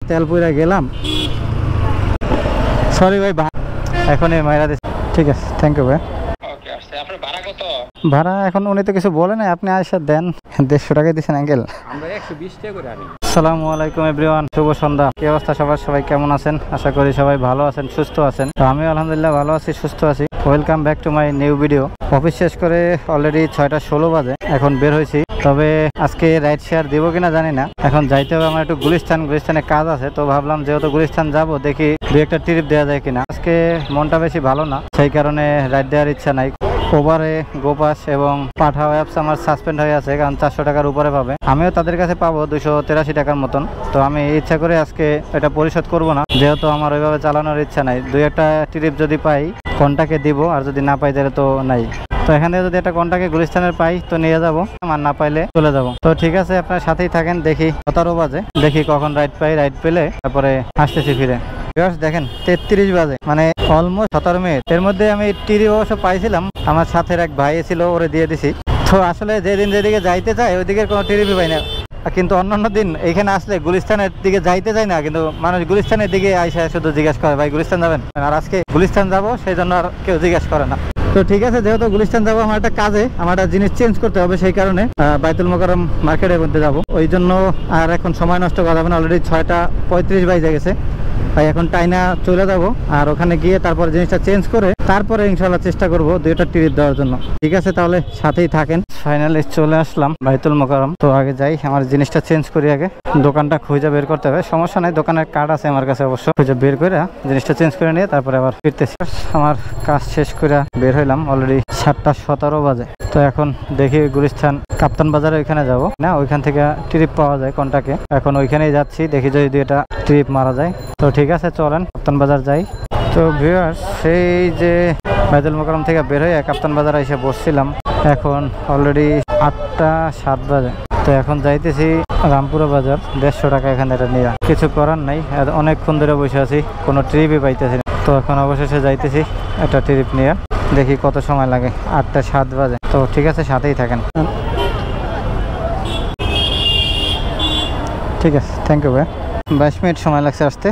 তেল পুরা গেলাম। সরি ভাই, এখনই মাইরা দিচ্ছি। ঠিক আছে, থ্যাংক ইউ ভাই। ভাড়া এখন উনি তো কিছু বলে নাই, আপনি আয়সা দেন। 150 টাকা দিচ্ছেন আঙ্কেল। আসসালামু আলাইকুম এভরিওয়ান, শুভ সন্ধ্যা। কি অবস্থা সবার, সবাই কেমন আছেন? আশা করি সবাই ভালো আছেন, সুস্থ আছেন। তো আমি আলহামদুলিল্লাহ ভালো আছি, সুস্থ আছি। Welcome back to my new video. Office শেষ করে অলরেডি 6:16 বাজে, এখন বের হয়েছি। তবে আজকে রাইড শেয়ার দিব কিনা জানি না। এখন যাইতে হবে আমার একটু গুলিস্তানে কাজ আছে, তো ভাবলাম যেহেতু গুলিস্তান যাব, দেখি দু একটা ট্রিপ দেওয়া যায় কিনা। আজকে মনটা বেশি ভালো না, সেই কারণে রাইড দেওয়ার ইচ্ছা নাই। ওভারে গোপাস এবং পাঠাও অ্যাপস আমার সাসপেন্ড হয়ে আছে, কারণ 400 টাকার উপরে পাবে। আমিও তাদের কাছে পাবো 283 টাকার মতন। তো আমি ইচ্ছা করে আজকে এটা পরিশোধ করব না, যেহেতু আমার ওইভাবে চালানোর ইচ্ছা নাই। দুই একটা ট্রিপ যদি পাই কন্টাকে দিব, আর যদি না পাই তাহলে তো নাই। তো এখান থেকে যদি একটা কন্টাকে গুলিস্তানের পাই তো নিয়ে যাবো, আর না পাইলে চলে যাব। তো ঠিক আছে, আপনার সাথেই থাকেন। দেখি 17 বাজে, দেখি কখন রাইড পাই। রাইড পেলে তারপরে আসতেছি ফিরে। দেখেন 33 বাজে, মানে অলমোস্ট 17 মিনিট। এর মধ্যে আমি টিরি অবশ্য পাইছিলাম, আমার সাথের এক ভাই ছিল, ওরে দিয়ে দিছি। তো আসলে যেদিন যেদিকে যাইতে চাই ওইদিকে কোনো টিরিপি পাই না। কিন্তু অন্যান্য দিন এইখানে আসলে গুলিস্তানের দিকে যাইতে চাই না, কিন্তু মানুষ গুলিস্তানের দিকে আইসা শুধু জিজ্ঞেস করে ভাই গুলিস্তান যাবেন। আর আজকে গুলিস্তান যাবো, সেই জন্য আর কেউ জিজ্ঞেস করে না। তো ঠিক আছে, যেহেতু গুলিস্তান যাবো, আমার একটা কাজে আমার একটা জিনিস চেঞ্জ করতে হবে, সেই কারণে বাইতুল মোকাররম মার্কেটের মধ্যে যাবো। ওই জন্য আর এখন সময় নষ্ট করা যাবে না, অলরেডি 6:35 বাজে গেছে। তাই এখন টাইনা চলে যাবো, আর ওখানে গিয়ে তারপরে জিনিসটা চেঞ্জ করে তারপরে ইনশাল্লাহ চেষ্টা করবো 2টা ট্রিপ দেওয়ার জন্য। ঠিক আছে, তাহলে সাথেই থাকেন। ফাইনালি চলে আসলাম বাইতুল মোকাররম। তো আগে যাই, আমার জিনিসটা চেঞ্জ করি আগে। দোকানটা খুঁজে বের করতে হবে, সমস্যা নাই, দোকানের কার্ড আছে আমার কাছে অবশ্য। খুঁজে বের করে জিনিসটা চেঞ্জ করে নিয়ে তারপরে আবার ফিরতেছি। আমার কাজ শেষ করে বের হইলাম, অলরেডি 7:17 বাজে। তো এখন দেখি গুলিস্তান কাপ্তান বাজারে ওইখানে যাব না, ওইখান থেকে ট্রিপ পাওয়া যায় কন্টাকে। এখন ওইখানেই যাচ্ছি, দেখি যদি এটা ট্রিপ মারা যায়। তো ঠিক আছে, চলেন কাপ্তান বাজার যাই। তো ভিউয়ার্স, সেই যে বাইতুল মোকাররম থেকে বের হয়ে কাপ্তান বাজার এসে বসছিলাম, এখন অলরেডি 8:07 বাজে। তো এখন যাইতেছি রামপুরা বাজার। 150 টাকা এখানে এটা নিয়ে, কিছু করার নাই। অনেকক্ষণ ধরে বসে আছি, কোনো ট্রিপই পাইতেছি না। তো এখন অবশেষে যাইতেছি একটা ট্রিপ নিয়ে, দেখি কত সময় লাগে। 8:07 বাজে। তো ঠিক আছে, সাথেই থাকেন। ঠিক আছে, থ্যাংক ইউ ভাই। 22 মিনিট সময় লাগছে আসতে,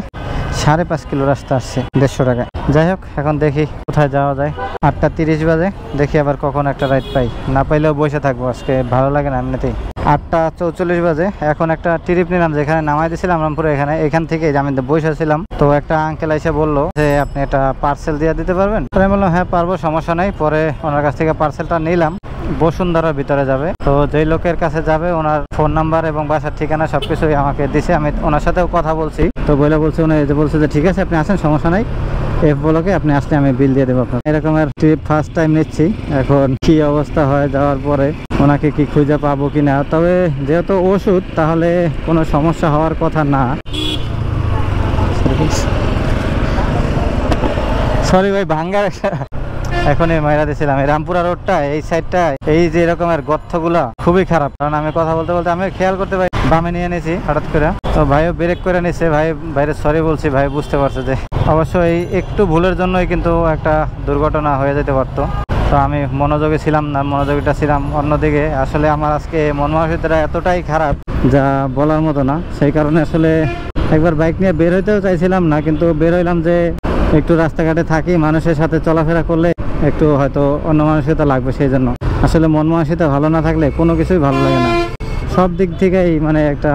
5.5 কিলো রাস্তা আসছে 150 টাকায়। যাই হোক, এখন দেখি কোথায় যাওয়া যায়। 8:30 বাজে, দেখি আবার কখন একটা রাইড পাই। না পাইলেও বসে থাকবো, আজকে ভালো লাগে না এমনিতেই। 8:44 বাজে, এখন একটা ট্রিপ নিলাম, যেখানে নামাই দিয়েছিলাম রামপুরে। এখান থেকে আমি বসেছিলাম, তো একটা আঙ্কেল এসে বললো যে আপনি একটা পার্সেল দিয়ে দিতে পারবেন। তো আমি বললাম হ্যাঁ পারবো, সমস্যা নাই। পরে ওনার কাছ থেকে পার্সেলটা নিলাম। বসুন্ধরার ভিতরে যাবে। তো যেই লোকের কাছে যাবে ওনার ফোন নাম্বার এবং বাসার ঠিকানা সবকিছুই আমাকে দিছে। আমি ওনার সাথেও কথা বলছি, তো বলছে উনি বলছে যে ঠিক আছে আপনি আসেন, সমস্যা নাই, এফ বলোকে আপনি আসলে আমি বিল দিয়ে দেবো আপনার। এরকমের ট্রিপ ফার্স্ট টাইম নিচ্ছি, এখন কি অবস্থা হয় যাওয়ার পরে, ওনাকে কি খুঁজে পাবো কিনা। তবে যেহেতু ওষুধ, তাহলে কোনো সমস্যা হওয়ার কথা না। সরি ভাই, ভাঙ্গার এখনই মাইরা দিয়েছিলাম। এই রামপুরা রোডটা, এই সাইডটা, এই যে এরকমের গর্তগুলা খুবই খারাপ। কারণ আমি কথা বলতে বলতে আমি খেয়াল করতে পারি বামে নিয়ে নিয়েছি হঠাৎ করে। তো ভাইও ব্রেক করে নিচ্ছে, ভাইরে সরি বলছি। ভাই বুঝতে পারছে যে অবশ্যই একটু ভুলের জন্যই কিন্তু একটা দুর্ঘটনা হয়ে যেতে পারতো। তো আমি মনোযোগী ছিলাম না, মনোযোগীটা ছিলাম অন্যদিকে। আসলে আমার আজকে মন মানসিকতা এতটাই খারাপ যা বলার মতো না। সেই কারণে আসলে একবার বাইক নিয়ে বের হইতেও চাইছিলাম না, কিন্তু বের হইলাম যে একটু রাস্তাঘাটে থাকি, মানুষের সাথে চলাফেরা করলে একটু হয়তো অন্য মানসিকতা লাগবে। সেই জন্য আসলে মন মানসিকতা ভালো না থাকলে কোনো কিছুই ভালো লাগে না। সব দিক থেকেই মানে একটা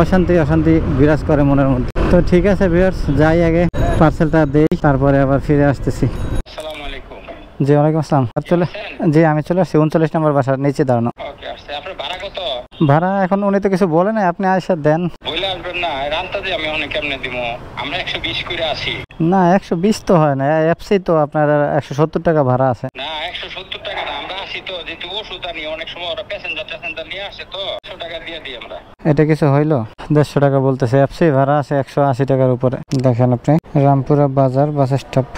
অশান্তি বিরাজ করে মনের মধ্যে। তো ঠিক আছে ভিউয়ার্স, যাই আগে পার্সেলটা দেই, তারপরে আবার ফিরে আসতেছি। জি ওয়ালাইকুম আসসালাম। জি আমি চলে আসছি 39 নম্বর বাসার নিচে দাঁড়ানো। ভাড়া এখন উনি তো কিছু বলে নাই, আপনি আয়সা দেন। না 120 তো হয় না, এফসি তো আপনার 170 টাকা ভাড়া আছে। না 170 টাকা না, আমরা আসি তো যেহেতু ওষুধ আনি, অনেক সময় ওরা প্যাসেঞ্জার নিয়ে আসে, তো 100 টাকা দিয়ে দিই আমরা। এটা কিছু হইলো? 150 টাকা বলতেছে, এফসি ভাড়া আছে 180 টাকার উপরে। দেখেন আপনি রামপুরা বাজার বাস স্টপ,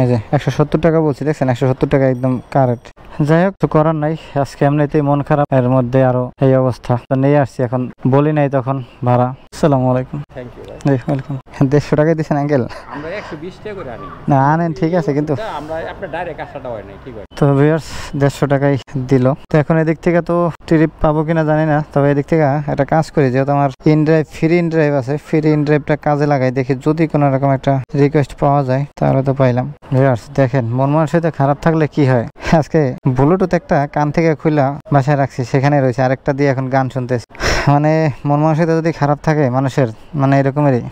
এই যে 170 টাকা বলছি, দেখছেন 170 টাকা একদম কারেক্ট। যাই হোক, তো করার নাই, আজকে এমনিতেই মন খারাপ, এর মধ্যে আরো এই অবস্থা, তো নিয়ে আসছি, এখন বলি নাই তখন ভাড়া। আসসালামু আলাইকুম। থ্যাংক ইউ ভাই। ওয়েলকাম। 150 টাকায় দিচ্ছেন আঙ্কেল? আমরা 120 টাকা করে আনি না আনেন, ঠিক আছে, কিন্তু আমরা আপনার ডাইরেক্ট আসাটা হয় না, ঠিক আছে। তো ভিউয়ার্স 150 টাকাই দিল। তো এখন এদিক থেকে তো ট্রিপ পাবো কিনা জানি না, তবে এদিক থেকে একটা কাজ করি, যেহেতু আমার ইনড্রাইভ ফ্রি ইনড্রাইভ আছে, ফ্রি ইনড্রাইভটা কাজে লাগাই, দেখি যদি কোনো রকম একটা রিকোয়েস্ট পাওয়া যায় তাহলে তো পাইলাম। ভিউয়ার্স দেখেন, মন মানসিকতা খারাপ থাকলে কি হয়। আজকে ব্লুটুথ একটা কান থেকে খুলা বাসায় রাখছি, সেখানে রয়েছে, আরেকটা দিয়ে এখন গান শুনতেছি। মানে মন মানসিকতা যদি খারাপ থাকে মানুষের, মানে এরকমেরই,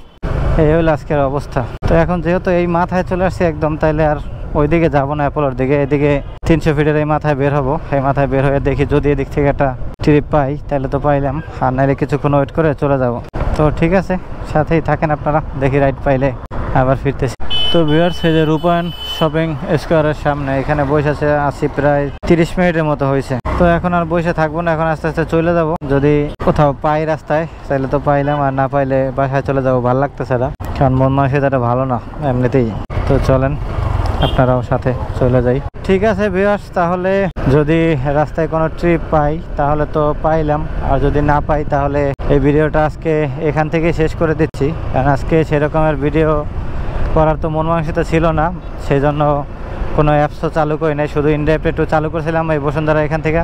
এই হলো আজকের অবস্থা। তো এখন যেহেতু এই মাথায় চলে আসছি একদম, তাইলে আর ওইদিকে যাবো না অ্যাপোলোর দিকে, এদিকে 300 ফিটের এই মাথায় বের হবো। এই মাথায় বের হয়ে দেখি যদি এদিক থেকে একটা ট্রিপ পাই তাহলে তো পাইলাম, আর নাইলে কিছুক্ষণ ওয়েট করে চলে যাব। তো ঠিক আছে, সাথেই থাকেন আপনারা, দেখি রাইড পাইলে আবার ফিরতেছি। তো ভিউয়ার্স, এই যে রূপায়ণ শপিং স্কোয়ারের সামনে, এখানে বসে আছি প্রায় 30 মিনিটের মতো হয়েছে। তো এখন আর বসে থাকবো না, এখন আস্তে আস্তে চলে যাব। যদি কোথাও পাই রাস্তায় তাহলে তো পাইলাম, আর না পাইলে বাসায় চলে যাবো। ভালো লাগতেছে না, কারণ মন মানসিকতাটা ভালো না এমনিতেই। তো চলেন আপনারাও সাথে চলে যাই। ঠিক আছে ভিউয়ার্স, তাহলে যদি রাস্তায় কোনো ট্রিপ পাই তাহলে তো পাইলাম, আর যদি না পাই তাহলে এই ভিডিওটা আজকে এখান থেকে শেষ করে দিচ্ছি, কারণ আজকে সেরকমের ভিডিও করার তো মন মানসিকতা ছিল না, সেই জন্য কোনো অ্যাপসও চালু করি নাই, শুধু ইনড্রাইভ একটু চালু করেছিলাম এই বসুন্ধরা এখান থেকে।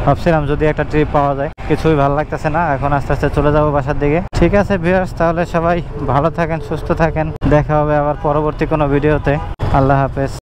ভাবছিলাম যদি একটা ট্রিপ পাওয়া যায়, কিছুই ভালো লাগতেছে না, এখন আস্তে আস্তে চলে যাবো বাসার দিকে। ঠিক আছে ভিউয়ার্স, তাহলে সবাই ভালো থাকেন, সুস্থ থাকেন, দেখা হবে আবার পরবর্তী কোনো ভিডিওতে। আল্লাহ হাফেজ।